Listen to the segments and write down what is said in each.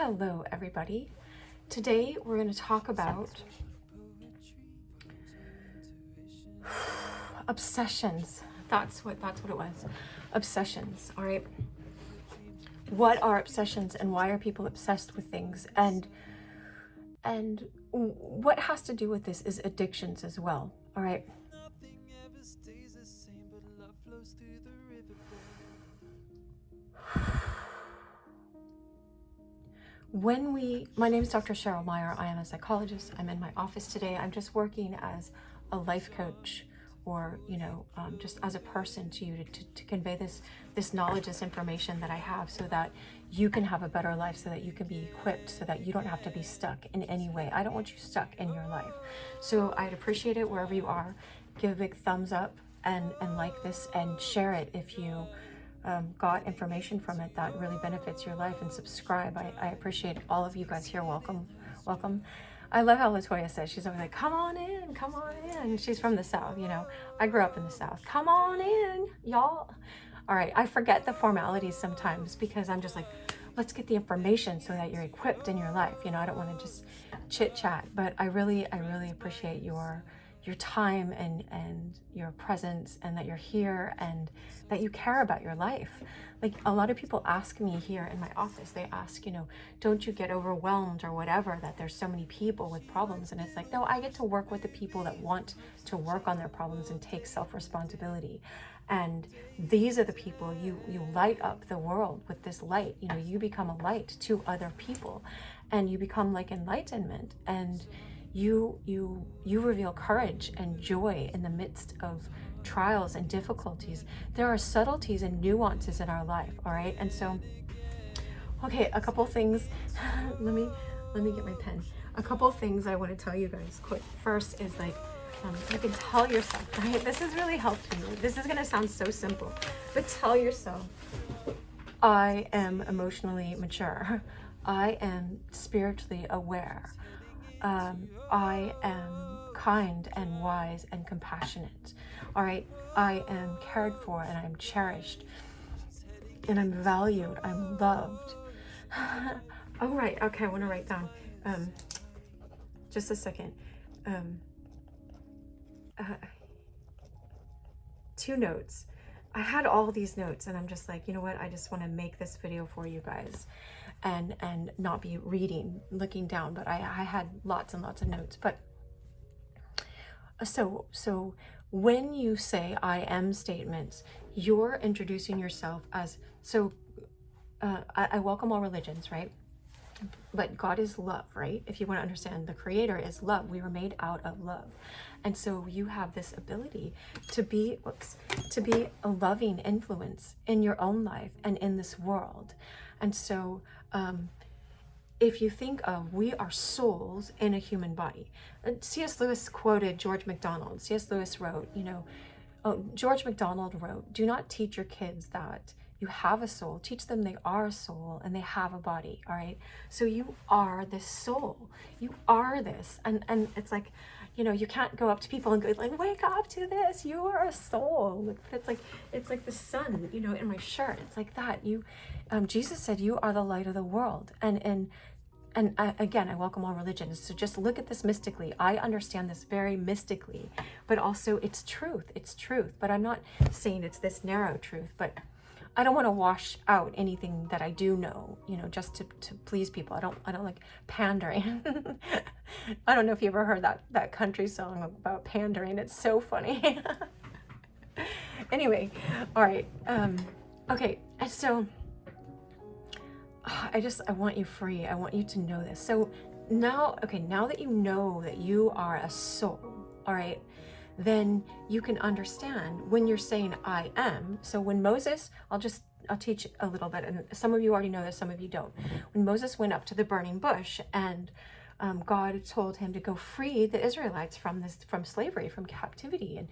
Hello, everybody. Today we're going to talk about obsessions. That's what it was. Obsessions. All right. What are obsessions, and why are people obsessed with things? And what has to do with this is addictions as well. All right. My name is Dr. Cheryl Meyer. I am a psychologist. I'm in my office today. I'm just working as a life coach, or just as a person to you to convey this knowledge, this information that I have, so that you can have a better life, so that you can be equipped, so that you don't have to be stuck in any way. I don't want you stuck in your life. So I'd appreciate it wherever you are. Give a big thumbs up and like this, and share it if you got information from it that really benefits your life, and subscribe. I appreciate all of you guys here. Welcome. I love how Latoya says, she's always like, come on in. She's from the South, I grew up in the South. Come on in, y'all. All right, I forget the formalities sometimes because I'm just like, let's get the information so that you're equipped in your life. I don't want to just chit chat, but I really appreciate your time and your presence, and that you're here, and that you care about your life. Like, a lot of people ask me here in my office, they ask, don't you get overwhelmed or whatever, that there's so many people with problems? And it's like, no, I get to work with the people that want to work on their problems and take self-responsibility. And these are the people, you light up the world with this light. You become a light to other people, and you become like enlightenment, and you reveal courage and joy in the midst of trials and difficulties. There are subtleties and nuances in our life, all right? And so, okay, a couple things. let me get my pen. A couple things I want to tell you guys quick. First is like, you can tell yourself, right? This has really helped me. This is going to sound so simple, but tell yourself, I am emotionally mature. I am spiritually aware. I am kind and wise and compassionate. All right. I am cared for, and I'm cherished, and I'm valued. I'm loved. Oh, right. Okay. I want to write down, just a second. 2 notes. I had all these notes, and I'm just like, you know what? I just want to make this video for you guys, and not be looking down. But I had lots and lots of notes. But so when you say I am statements, you're introducing yourself as, I welcome all religions, right? But God is love, right? If you want to understand, the Creator is love. We were made out of love. And so you have this ability to be a loving influence in your own life and in this world. And so if you think of, we are souls in a human body. C.S. Lewis quoted George MacDonald. C.S. Lewis wrote, George MacDonald wrote, do not teach your kids that you have a soul. Teach them they are a soul and they have a body, all right? So you are this soul. You are this. And it's like, you can't go up to people and go like, wake up to this. You are a soul. It's like the sun, in my shirt. It's like that. Jesus said, you are the light of the world. And again, I welcome all religions. So just look at this mystically. I understand this very mystically, but also it's truth. It's truth. But I'm not saying it's this narrow truth, but I don't want to wash out anything that I do know, just to please people. I don't like pandering. I don't know if you ever heard that country song about pandering. It's so funny. Anyway, all right. Okay. So I want you free. I want you to know this. So now that you know that you are a soul, all right, then you can understand when you're saying I am. So when Moses, I'll teach a little bit, and some of you already know this, some of you don't. When Moses went up to the burning bush, and God told him to go free the Israelites from slavery, from captivity,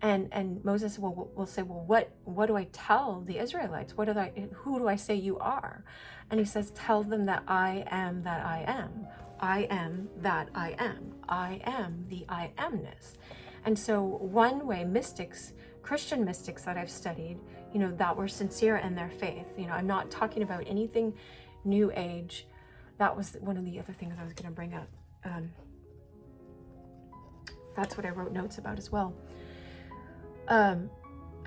and Moses will say, well, what do I tell the Israelites? Who do I say you are? And he says, tell them that I am that I am. I am that I am. I am the I amness. And so one way Christian mystics that I've studied, that were sincere in their faith, I'm not talking about anything new age that was one of the other things I was going to bring up. That's what I wrote notes about as well. I'm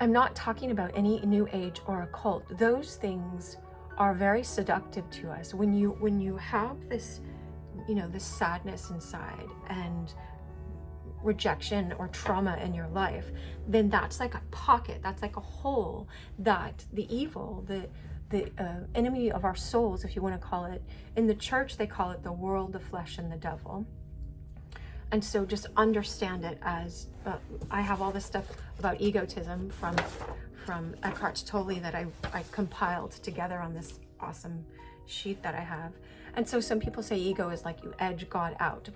not talking about any new age or occult. Those things are very seductive to us. When you have this, this sadness inside and rejection or trauma in your life, then that's like a pocket, that's like a hole that the evil, the enemy of our souls, if you want to call it, in the church they call it the world, the flesh, and the devil. And so just understand it as, I have all this stuff about egotism from Eckhart Tolle that I compiled together on this awesome sheet that I have. And so some people say ego is like you edge God out.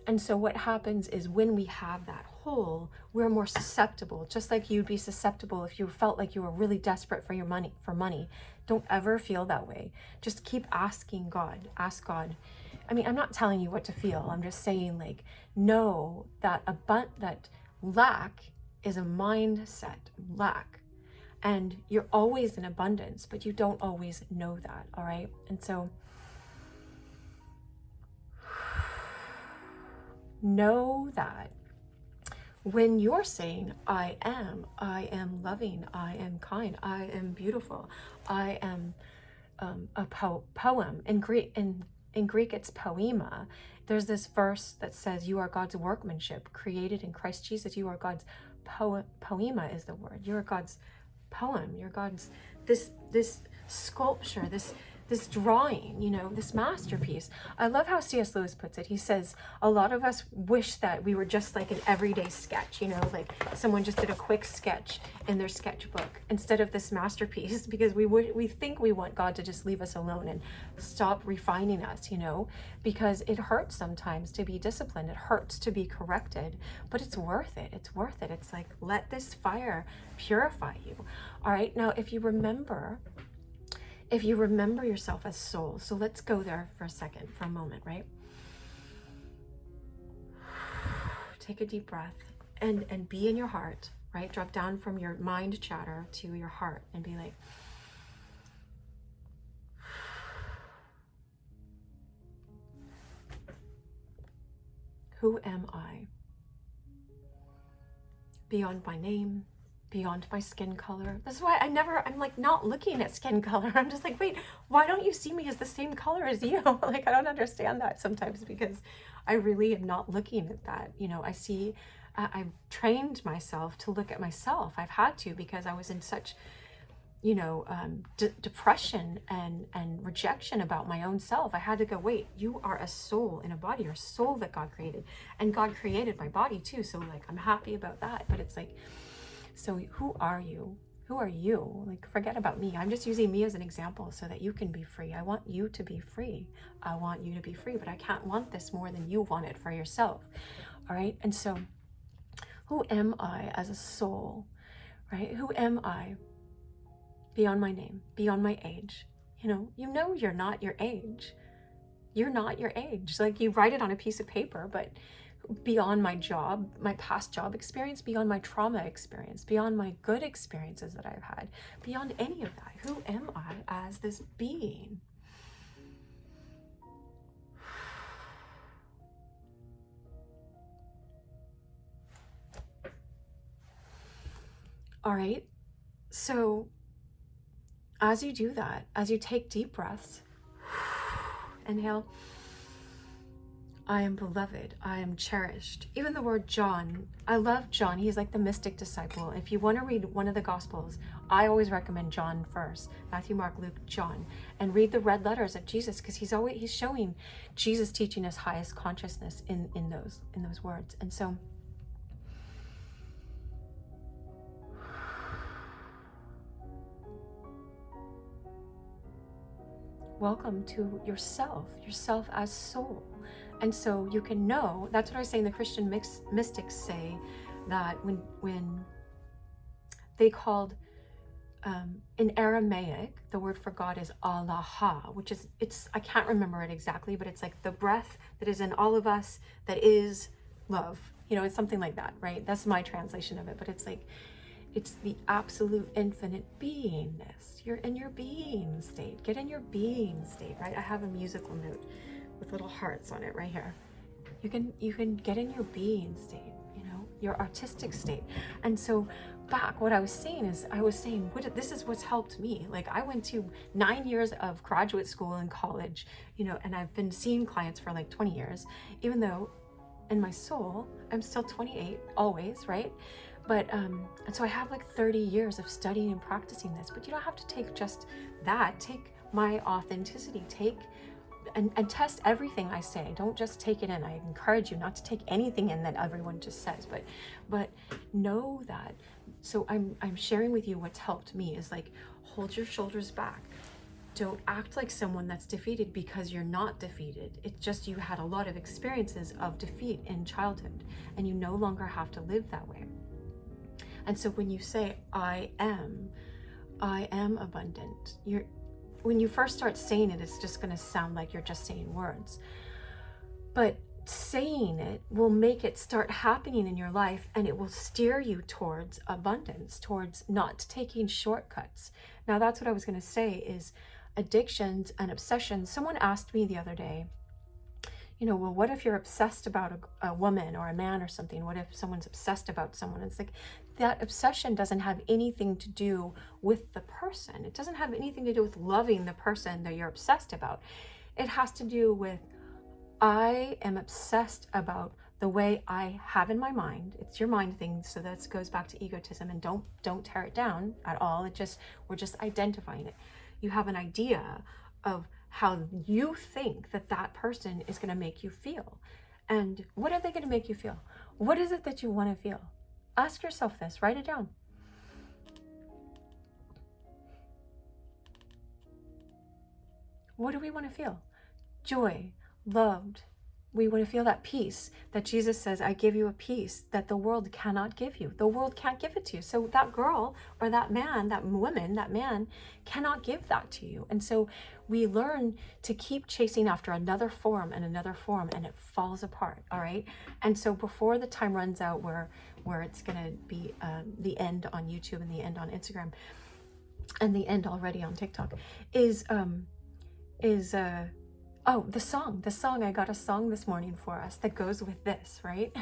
And so what happens is when we have that hole, we're more susceptible, just like you'd be susceptible if you felt like you were really desperate for money. Don't ever feel that way. Just keep asking God, ask God. I mean, I'm not telling you what to feel. I'm just saying, like, know that that lack is a mindset, lack. And you're always in abundance, but you don't always know that, all right? And so know that when you're saying, I am loving, I am kind, I am beautiful, I am a poem. In Greek, it's poema. There's this verse that says, you are God's workmanship, created in Christ Jesus. You are God's poema is the word. You're God's poem. You're God's, this sculpture, this drawing, this masterpiece. I love how C.S. Lewis puts it. He says, a lot of us wish that we were just like an everyday sketch, like someone just did a quick sketch in their sketchbook instead of this masterpiece, because we think we want God to just leave us alone and stop refining us, because it hurts sometimes to be disciplined. It hurts to be corrected, but it's worth it. It's worth it. It's like, let this fire purify you. All right. Now, if you remember yourself as soul, so let's go there for a moment, right? Take a deep breath and be in your heart, right? Drop down from your mind chatter to your heart and be like, who am I? Beyond my name, beyond my skin color. That's why I'm like not looking at skin color. I'm just like, wait, why don't you see me as the same color as you? Like, I don't understand that sometimes, because I really am not looking at that. I've trained myself to look at myself. I've had to, because I was in such, depression and rejection about my own self. I had to go, wait, you are a soul in a body. You're a soul that God created, and God created my body too. So like, I'm happy about that. But it's like, so who are you? Who are you? Like, forget about me. I'm just using me as an example so that you can be free. I want you to be free. I want you to be free, but I can't want this more than you want it for yourself. All right. And so who am I as a soul, right? Who am I beyond my name, beyond my age? You're not your age. You're not your age. Like, you write it on a piece of paper, but beyond my job, my past job experience, beyond my trauma experience, beyond my good experiences that I've had, beyond any of that, who am I as this being? All right. So as you do that, as you take deep breaths, inhale, I am beloved, I am cherished. Even the word John, I love John. He's like the mystic disciple. If you want to read one of the Gospels, I always recommend John first. Matthew, Mark, Luke, John. And read the red letters of Jesus, because he's showing Jesus teaching us highest consciousness in those words. And so welcome to yourself as soul. And so you can know, that's what I was saying, the Christian mystics say that when they called, in Aramaic, the word for God is Allah, which is, I can't remember it exactly, but it's like the breath that is in all of us that is love. It's something like that, right? That's my translation of it. But it's like, It's the absolute infinite beingness. You're in your being state. Get in your being state, right? I have a musical note with little hearts on it right here. You can get in your being state, your artistic state. And so back, what I was saying is, this is what's helped me. Like, I went to 9 years of graduate school and college, and I've been seeing clients for like 20 years, even though in my soul, I'm still 28, always, right? But, and so I have like 30 years of studying and practicing this, but you don't have to take just that. Take my authenticity, and test everything I say. Don't just take it in. I encourage you not to take anything in that everyone just says, but know that. So I'm sharing with you what's helped me is like, hold your shoulders back. Don't act like someone that's defeated, because you're not defeated. It's just you had a lot of experiences of defeat in childhood, and you no longer have to live that way. And so when you say, I am abundant, when you first start saying it, it's just going to sound like you're just saying words. But saying it will make it start happening in your life, and it will steer you towards abundance, towards not taking shortcuts. Now, that's what I was going to say is addictions and obsessions. Someone asked me the other day, well, what if you're obsessed about a woman or a man or something? What if someone's obsessed about someone? It's like, that obsession doesn't have anything to do with the person. It doesn't have anything to do with loving the person that you're obsessed about. It has to do with, I am obsessed about the way I have in my mind. It's your mind thing, so that goes back to egotism, and don't tear it down at all. We're just identifying it. You have an idea of how you think that person is going to make you feel. And what are they going to make you feel? What is it that you want to feel? Ask yourself this, write it down. What do we want to feel? Joy, loved. We want to feel that peace that Jesus says, I give you a peace that the world cannot give you. The world can't give it to you. So that girl or that man, that woman, that man cannot give that to you. And so we learn to keep chasing after another form, and it falls apart, all right? And so before the time runs out where it's going to be the end on YouTube and the end on Instagram and the end already on TikTok oh, the song, I got a song this morning for us that goes with this, right?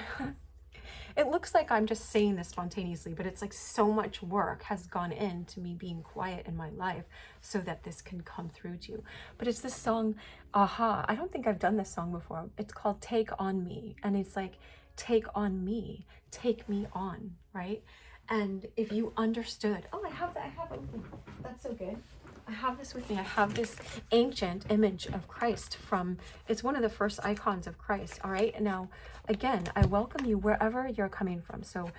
It looks like I'm just saying this spontaneously, but it's like so much work has gone into me being quiet in my life so that this can come through to you. But it's this song, Aha. I don't think I've done this song before. It's called Take On Me. And it's like, take on me, take me on, right? And if you understood, I have it with me. That's so good. I have this with me. I have this ancient image of Christ it's one of the first icons of Christ. All right. Now, again, I welcome you wherever you're coming from. So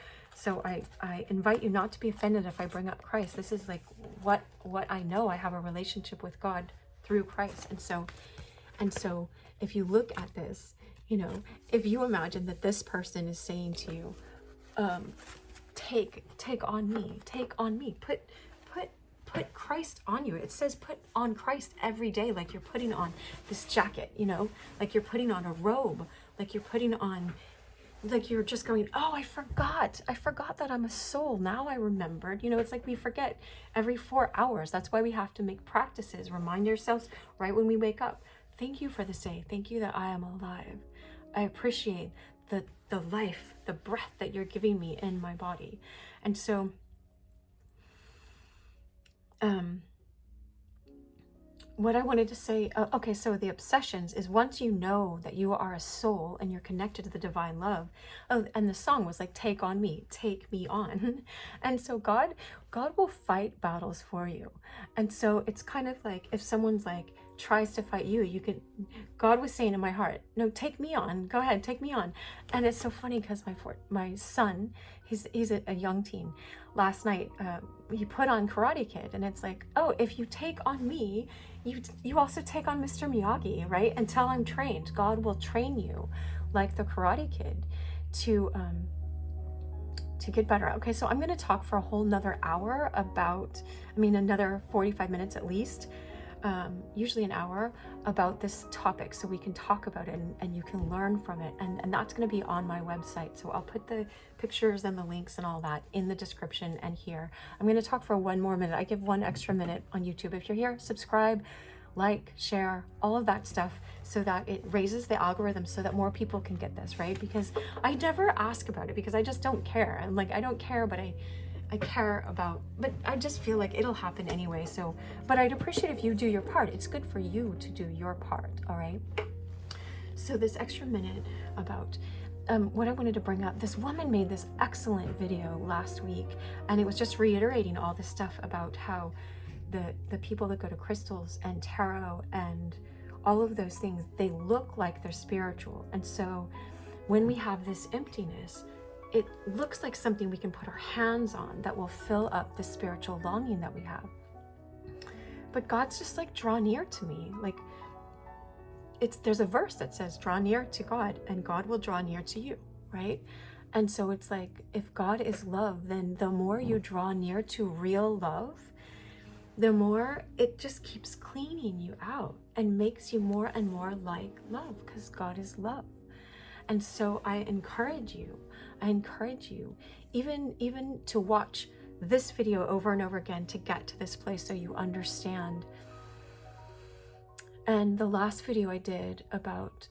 I invite you not to be offended if I bring up Christ. This is like what I know. I have a relationship with God through Christ. And so if you look at this, if you imagine that this person is saying to you, take on me, put Christ on you. It says put on Christ every day, like you're putting on this jacket, like you're putting on a robe, like you're putting on, like you're just going, I forgot that I'm a soul. Now I remembered. It's like we forget every 4 hours. That's why we have to make practices. Remind yourselves right when we wake up. Thank you for this day. Thank you that I am alive. I appreciate the life, the breath that you're giving me in my body. And so what I wanted to say, so the obsessions is once you know that you are a soul and you're connected to the divine love. And the song was like, take on me, take me on. And so God will fight battles for you. And so it's kind of like if someone's like tries to fight you, God was saying in my heart, no, take me on, go ahead, take me on. And it's so funny because my son, he's a young teen. Last night, he put on Karate Kid, and it's like, if you take on me, you also take on Mr. Miyagi, right? Until I'm trained, God will train you like the Karate Kid to get better. Okay, so I'm going to talk for a whole nother hour another 45 minutes at least, usually an hour, about this topic so we can talk about it and you can learn from it. And that's going to be on my website. So I'll put the pictures and the links and all that in the description and here. I'm going to talk for one more minute. I give 1 extra minute on YouTube. If you're here, subscribe, like, share, all of that stuff so that it raises the algorithm so that more people can get this, right? Because I never ask about it because I just don't care. I'm like, I don't care, but I care about, but I just feel like it'll happen anyway. So, but I'd appreciate if you do your part. It's good for you to do your part, all right? So this extra minute about what I wanted to bring up, this woman made this excellent video last week, and it was just reiterating all this stuff about how the people that go to crystals and tarot and all of those things, they look like they're spiritual. And so when we have this emptiness, it looks like something we can put our hands on that will fill up the spiritual longing that we have. But God's just like, draw near to me. Like, there's a verse that says, draw near to God and God will draw near to you, right? And so it's like, if God is love, then the more you draw near to real love, the more it just keeps cleaning you out and makes you more and more like love, because God is love. And so I encourage you, even to watch this video over and over again to get to this place so you understand. And the last video I did about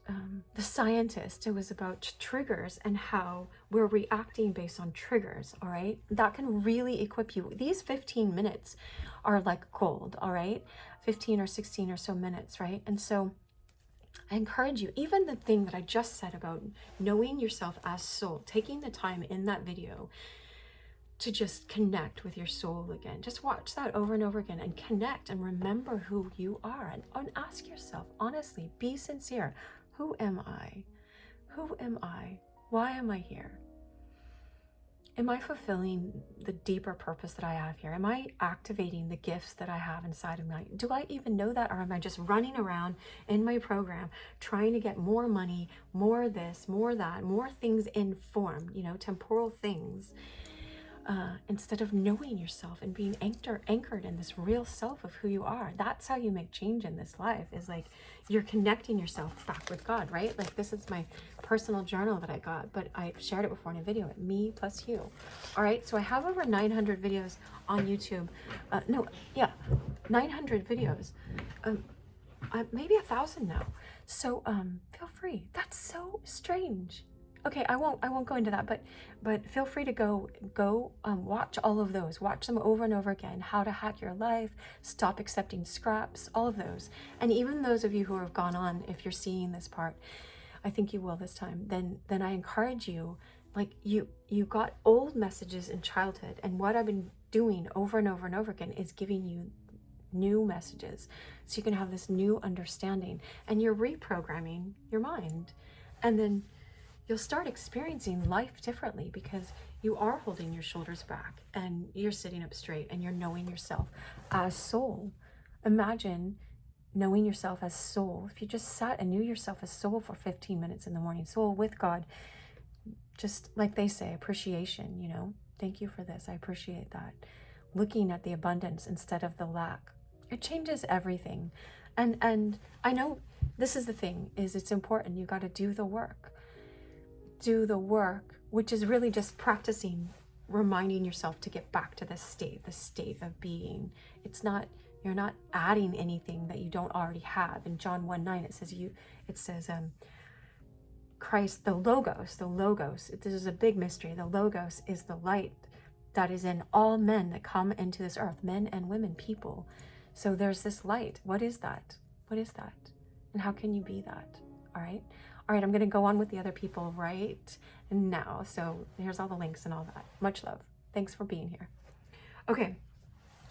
the scientist, it was about triggers and how we're reacting based on triggers, all right? That can really equip you. These 15 minutes are like gold, all right? 15 or 16 or so minutes, right? And so I encourage you, even the thing that I just said about knowing yourself as soul, taking the time in that video to just connect with your soul again. Just watch that over and over again and connect and remember who you are, and ask yourself, honestly, be sincere. Who am I? Who am I? Why am I here? Am I fulfilling the deeper purpose that I have here? Am I activating the gifts that I have inside of me? Do I even know that? Or am I just running around in my program trying to get more money, more this, more that, more things in form, temporal things, instead of knowing yourself and being anchored in this real self of who you are? That's how you make change in this life, is like you're connecting yourself back with God, right? Like, this is my personal journal that I got, but I shared it before in a video, me plus you. All right, so I have over 900 videos on YouTube. 900 videos. Maybe 1,000 now. So feel free. That's so strange. Okay, I won't go into that, but feel free to go watch all of those. Watch them over and over again. How to hack your life, stop accepting scraps, all of those. And even those of you who have gone on, if you're seeing this part, I think you will this time, then I encourage you, like you got old messages in childhood, and what I've been doing over and over and over again is giving you new messages so you can have this new understanding, and you're reprogramming your mind, and then you'll start experiencing life differently because you are holding your shoulders back and you're sitting up straight and you're knowing yourself as soul. Imagine knowing yourself as soul. If you just sat and knew yourself as soul for 15 minutes in the morning, soul with God, just like they say, appreciation, thank you for this, I appreciate that. Looking at the abundance instead of the lack. It changes everything. And I know this is the thing, is it's important. You got to do the work. Do the work, which is really just practicing, reminding yourself to get back to the state of being. You're not adding anything that you don't already have. In John 1:9, it says Christ, the Logos, this is a big mystery. The Logos is the light that is in all men that come into this earth, men and women, people. So there's this light. What is that? What is that? And how can you be that? All right, I'm going to go on with the other people right now. So here's all the links and all that. Much love. Thanks for being here. Okay,